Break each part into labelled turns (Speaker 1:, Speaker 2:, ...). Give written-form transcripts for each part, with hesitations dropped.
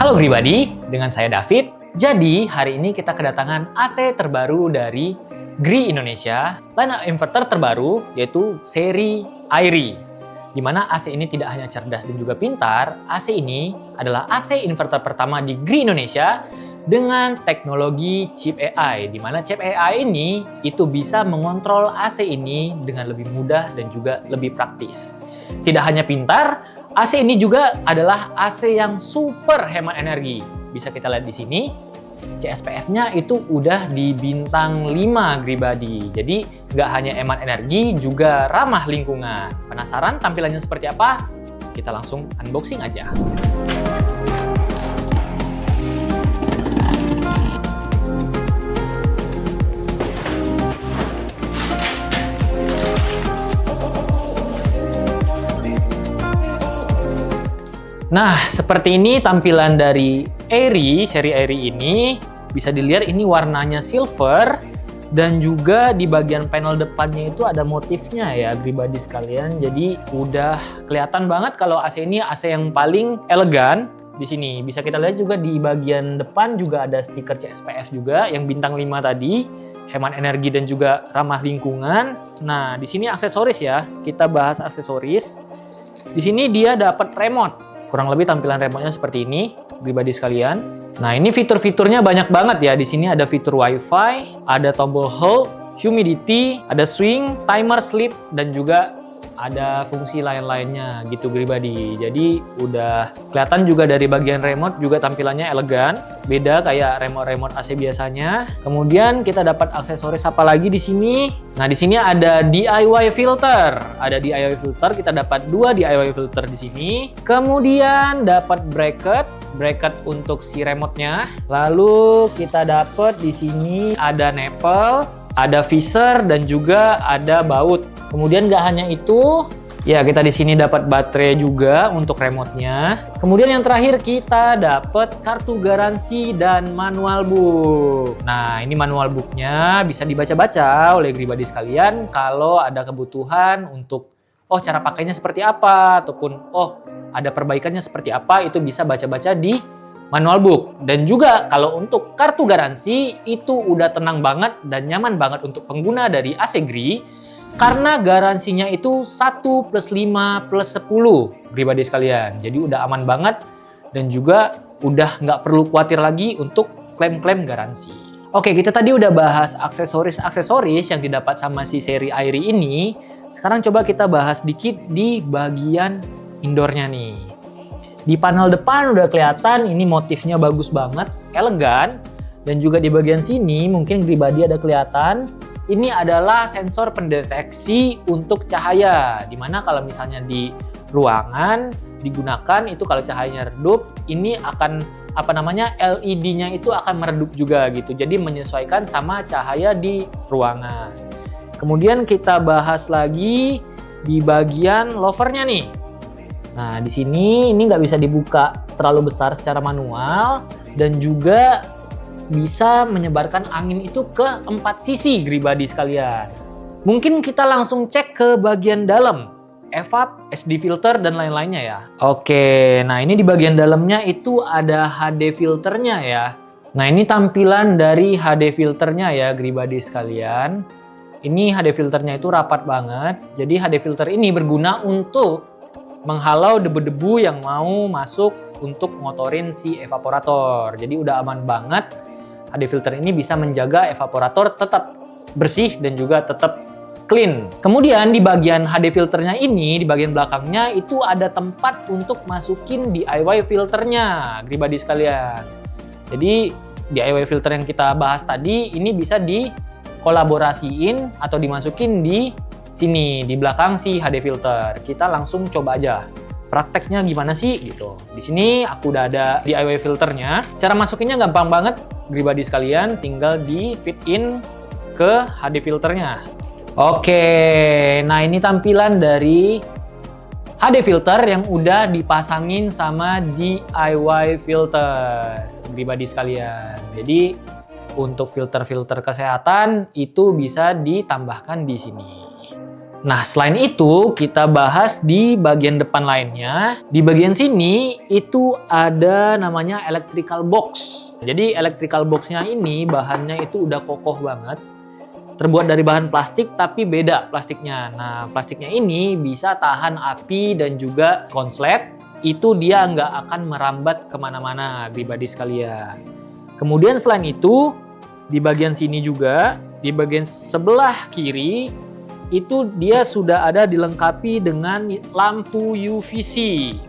Speaker 1: Halo Gribadi, dengan saya David. Jadi hari ini kita kedatangan AC terbaru dari GRI Indonesia, line inverter terbaru yaitu seri Airy. Di mana AC ini tidak hanya cerdas dan juga pintar, AC ini adalah AC inverter pertama di GRI Indonesia dengan teknologi chip AI, di mana chip AI ini itu bisa mengontrol AC ini dengan lebih mudah dan juga lebih praktis. Tidak hanya pintar, AC ini juga adalah AC yang super hemat energi. Bisa kita lihat di sini, CSPF-nya itu udah di bintang 5 Gribadi. Jadi nggak hanya hemat energi, juga ramah lingkungan. Penasaran tampilannya seperti apa? Kita langsung unboxing aja. Nah, seperti ini tampilan dari Airy, seri Airy ini. Bisa dilihat ini warnanya silver dan juga di bagian panel depannya itu ada motifnya ya, Gribadi sekalian. Jadi udah kelihatan banget kalau AC ini AC yang paling elegan di sini. Bisa kita lihat juga di bagian depan juga ada stiker CSPF juga yang bintang 5 tadi, hemat energi dan juga ramah lingkungan. Nah, di sini aksesoris ya. Kita bahas aksesoris. Di sini dia dapat remote. Kurang lebih tampilan remote-nya seperti ini, Gribadi sekalian. Nah, ini fitur-fiturnya banyak banget ya. Di sini ada fitur Wi-Fi, ada tombol hold, humidity, ada swing, timer sleep, dan juga ada fungsi lain-lainnya gitu Gribadi. Jadi udah kelihatan juga dari bagian remote juga tampilannya elegan, beda kayak remote AC biasanya. Kemudian kita dapat aksesoris apa lagi di sini? Nah, di sini ada DIY filter. Ada DIY filter, kita dapat 2 DIY filter di sini. Kemudian dapat bracket untuk si remote-nya. Lalu kita dapat di sini ada nipple, ada visor dan juga ada baut. Kemudian nggak hanya itu, ya kita di sini dapat baterai juga untuk remote-nya. Kemudian yang terakhir kita dapat kartu garansi dan manual book. Nah, ini manual book-nya bisa dibaca-baca oleh Gribadi sekalian kalau ada kebutuhan untuk cara pakainya seperti apa ataupun ada perbaikannya seperti apa, itu bisa baca-baca di manual book. Dan juga kalau untuk kartu garansi itu udah tenang banget dan nyaman banget untuk pengguna dari AC GRI. Karena garansinya itu 1+5+10 Gribadi sekalian. Jadi udah aman banget dan juga udah nggak perlu khawatir lagi untuk klaim-klaim garansi. Oke, kita tadi udah bahas aksesoris yang didapat sama si seri Airy ini. Sekarang coba kita bahas dikit di bagian indoornya nih. Di panel depan udah kelihatan ini motifnya bagus banget, elegan. Dan juga di bagian sini mungkin Gribadi ada kelihatan. Ini adalah sensor pendeteksi untuk cahaya, dimana kalau misalnya di ruangan digunakan itu kalau cahayanya redup, ini akan LED-nya itu akan meredup juga gitu. Jadi menyesuaikan sama cahaya di ruangan. Kemudian kita bahas lagi di bagian lovernya nih. Nah, di sini ini nggak bisa dibuka terlalu besar secara manual dan juga bisa menyebarkan angin itu ke 4 sisi Gribadi sekalian. Mungkin kita langsung cek ke bagian dalam, evap, SD filter dan lain-lainnya ya. Oke, nah ini di bagian dalamnya itu ada HD filternya ya. Nah, ini tampilan dari HD filternya ya Gribadi sekalian. Ini HD filternya itu rapat banget. Jadi HD filter ini berguna untuk menghalau debu-debu yang mau masuk untuk ngotorin si evaporator. Jadi udah aman banget. HD filter ini bisa menjaga evaporator tetap bersih dan juga tetap clean. Kemudian di bagian HD filternya ini, di bagian belakangnya itu ada tempat untuk masukin DIY filternya, Gribadi sekalian. Jadi DIY filter yang kita bahas tadi ini bisa dikolaborasiin atau dimasukin di sini, di belakang si HD filter. Kita langsung coba aja. Prakteknya gimana sih gitu. Di sini aku udah ada DIY filternya. Cara masukinnya gampang banget Gribadi sekalian, tinggal di fit in ke HD filternya. Oke, nah ini tampilan dari HD filter yang udah dipasangin sama DIY filter Gribadi sekalian. Jadi untuk filter-filter kesehatan itu bisa ditambahkan di sini. Nah, selain itu kita bahas di bagian depan lainnya. Di bagian sini itu ada namanya electrical box. Jadi electrical box-nya ini bahannya itu udah kokoh banget. Terbuat dari bahan plastik tapi beda plastiknya. Nah, plastiknya ini bisa tahan api dan juga konslet. Itu dia nggak akan merambat kemana-mana, pribadi sekalian. Kemudian selain itu, di bagian sini juga, di bagian sebelah kiri, itu dia sudah ada dilengkapi dengan lampu UVC,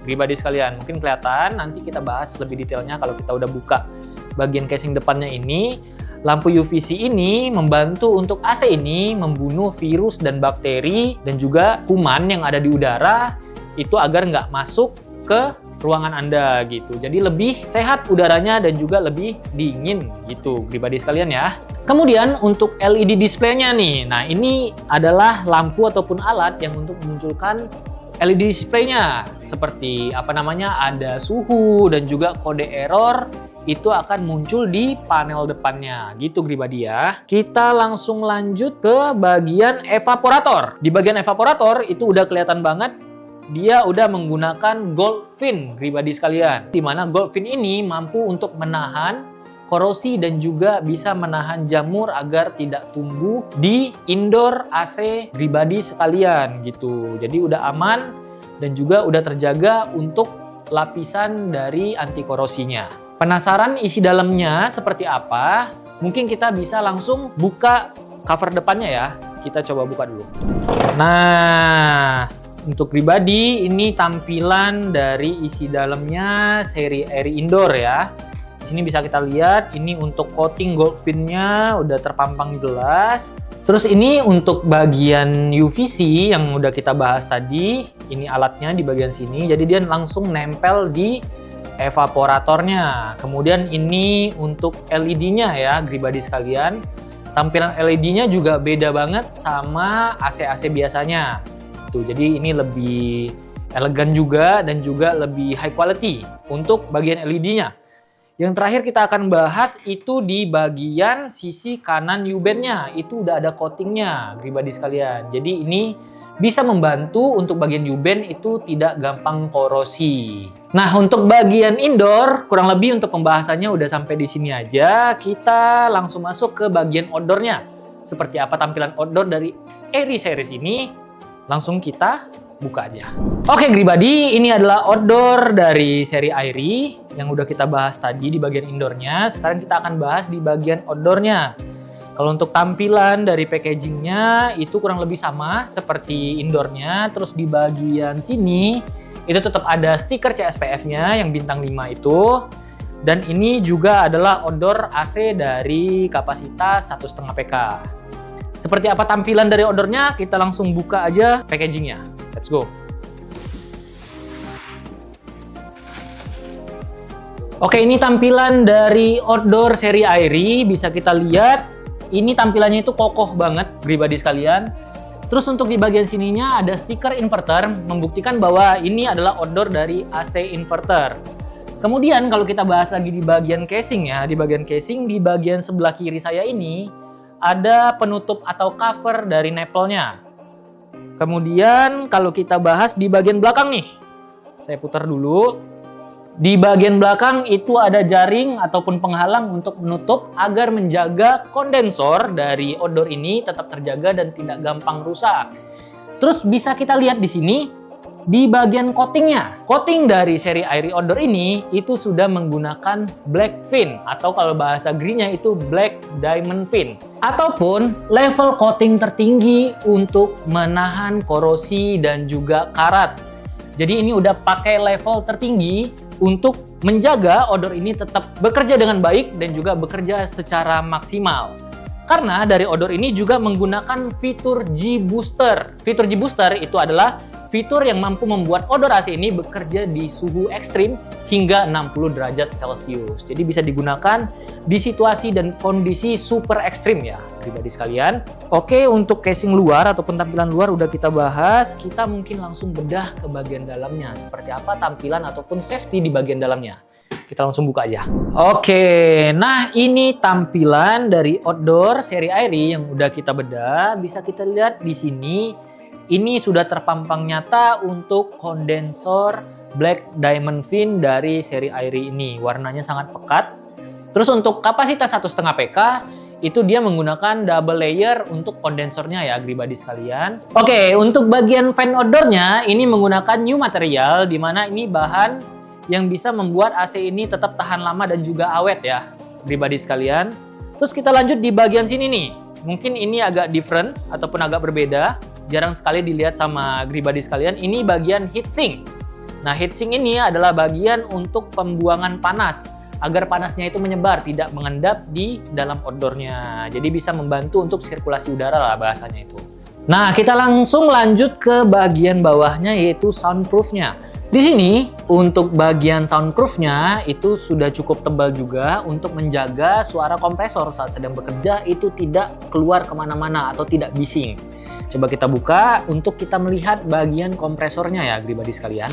Speaker 1: pribadi sekalian. Mungkin kelihatan, nanti kita bahas lebih detailnya kalau kita udah buka bagian casing depannya ini. Lampu UVC ini membantu untuk AC ini membunuh virus dan bakteri dan juga kuman yang ada di udara itu agar nggak masuk ke ruangan Anda gitu. Jadi lebih sehat udaranya dan juga lebih dingin gitu, pribadi sekalian ya. Kemudian untuk LED display-nya nih, nah ini adalah lampu ataupun alat yang untuk memunculkan LED display-nya. Seperti apa namanya, ada suhu dan juga kode error, itu akan muncul di panel depannya gitu, pribadi ya. Kita langsung lanjut ke bagian evaporator. Di bagian evaporator itu udah kelihatan banget dia udah menggunakan gold fin, pribadi sekalian. Dimana gold fin ini mampu untuk menahan korosi dan juga bisa menahan jamur agar tidak tumbuh di indoor AC pribadi sekalian gitu. Jadi udah aman dan juga udah terjaga untuk lapisan dari anti korosinya. Penasaran isi dalamnya seperti apa? Mungkin kita bisa langsung buka cover depannya ya. Kita coba buka dulu. Nah, untuk pribadi ini tampilan dari isi dalamnya seri Airy Indoor ya. Di sini bisa kita lihat ini untuk coating gold fin-nya udah terpampang jelas. Terus ini untuk bagian UVC yang udah kita bahas tadi, ini alatnya di bagian sini. Jadi dia langsung nempel di evaporatornya. Kemudian ini untuk LED-nya ya, pribadi sekalian. Tampilan LED-nya juga beda banget sama AC-AC biasanya. Tuh, jadi ini lebih elegan juga dan juga lebih high quality untuk bagian LED-nya. Yang terakhir kita akan bahas itu di bagian sisi kanan U-band-nya. Itu udah ada coatingnya, pribadi sekalian. Jadi ini bisa membantu untuk bagian U-band itu tidak gampang korosi. Nah, untuk bagian indoor, kurang lebih untuk pembahasannya udah sampai di sini aja. Kita langsung masuk ke bagian outdoor-nya. Seperti apa tampilan outdoor dari Airy series ini? Langsung kita buka aja. Oke, pribadi, ini adalah outdoor dari seri Airy yang udah kita bahas tadi di bagian indoor-nya. Sekarang kita akan bahas di bagian outdoor-nya. Kalau untuk tampilan dari packagingnya itu kurang lebih sama seperti indoor-nya. Terus di bagian sini itu tetap ada stiker CSPF-nya yang bintang 5 itu. Dan ini juga adalah outdoor AC dari kapasitas 1,5 PK. Seperti apa tampilan dari outdoor-nya? Kita langsung buka aja packagingnya. Let's go. Oke, ini tampilan dari outdoor seri Airy. Bisa kita lihat. Ini tampilannya itu kokoh banget, pribadi sekalian. Terus untuk di bagian sininya ada stiker inverter, membuktikan bahwa ini adalah outdoor dari AC inverter. Kemudian kalau kita bahas lagi di bagian casing ya, di bagian sebelah kiri saya ini ada penutup atau cover dari nipple-nya. Kemudian kalau kita bahas di bagian belakang nih, saya putar dulu. Di bagian belakang itu ada jaring ataupun penghalang untuk menutup agar menjaga kondensor dari outdoor ini tetap terjaga dan tidak gampang rusak. Terus bisa kita lihat di sini di bagian coatingnya. Coating dari seri Airy Outdoor ini itu sudah menggunakan black fin atau kalau bahasa green-nya itu black diamond fin ataupun level coating tertinggi untuk menahan korosi dan juga karat. Jadi ini udah pakai level tertinggi untuk menjaga outdoor ini tetap bekerja dengan baik dan juga bekerja secara maksimal. Karena dari outdoor ini juga menggunakan fitur G-Booster. Fitur G-Booster itu adalah fitur yang mampu membuat outdoor AC ini bekerja di suhu ekstrim hingga 60 derajat Celcius. Jadi bisa digunakan di situasi dan kondisi super ekstrim ya, pribadi sekalian. Oke, untuk casing luar ataupun tampilan luar udah kita bahas. Kita mungkin langsung bedah ke bagian dalamnya. Seperti apa tampilan ataupun safety di bagian dalamnya. Kita langsung buka aja. Oke, nah ini tampilan dari outdoor seri Airy yang udah kita bedah. Bisa kita lihat di sini. ini sudah terpampang nyata untuk kondensor Black Diamond Fin dari seri Airy ini. Warnanya sangat pekat. Terus untuk kapasitas 1,5 PK, itu dia menggunakan double layer untuk kondensornya ya, agribadi sekalian. Oke, untuk bagian fan outdoornya ini menggunakan new material, di mana ini bahan yang bisa membuat AC ini tetap tahan lama dan juga awet ya, agribadi sekalian. Terus kita lanjut di bagian sini nih. Mungkin ini agak different ataupun agak berbeda, jarang sekali dilihat sama agribadi sekalian. Ini bagian heatsink. Nah, heatsink ini adalah bagian untuk pembuangan panas, agar panasnya itu menyebar, tidak mengendap di dalam outdoornya. Jadi bisa membantu untuk sirkulasi udara lah bahasanya itu. Nah, kita langsung lanjut ke bagian bawahnya, yaitu soundproofnya. Di sini, untuk bagian soundproofnya itu sudah cukup tebal juga untuk menjaga suara kompresor saat sedang bekerja itu tidak keluar kemana-mana atau tidak bising. Coba kita buka untuk kita melihat bagian kompresornya ya, agribadi sekalian.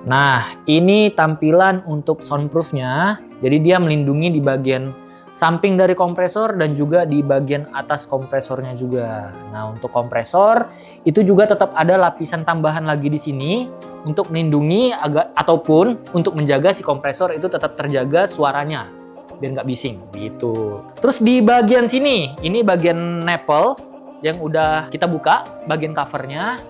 Speaker 1: Nah, ini tampilan untuk soundproofnya. Jadi dia melindungi di bagian samping dari kompresor dan juga di bagian atas kompresornya juga. Nah, untuk kompresor itu juga tetap ada lapisan tambahan lagi di sini untuk melindungi ataupun untuk menjaga si kompresor itu tetap terjaga suaranya biar nggak bising gitu. Terus di bagian sini, ini bagian nipple yang udah kita buka, bagian covernya.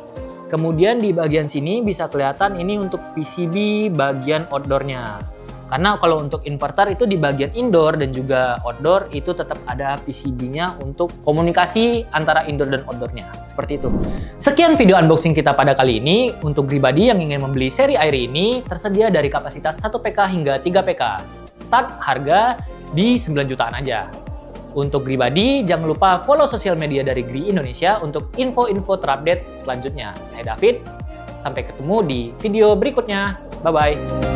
Speaker 1: Kemudian di bagian sini bisa kelihatan ini untuk PCB bagian outdoornya. Karena kalau untuk inverter itu di bagian indoor dan juga outdoor itu tetap ada PCB-nya untuk komunikasi antara indoor dan outdoornya. Seperti itu. Sekian video unboxing kita pada kali ini. Untuk pribadi yang ingin membeli seri Airy ini tersedia dari kapasitas 1 PK hingga 3 PK. Start harga di 9 jutaan aja. Untuk pribadi, jangan lupa follow sosial media dari GRI Indonesia untuk info-info terupdate selanjutnya. Saya David, sampai ketemu di video berikutnya. Bye-bye.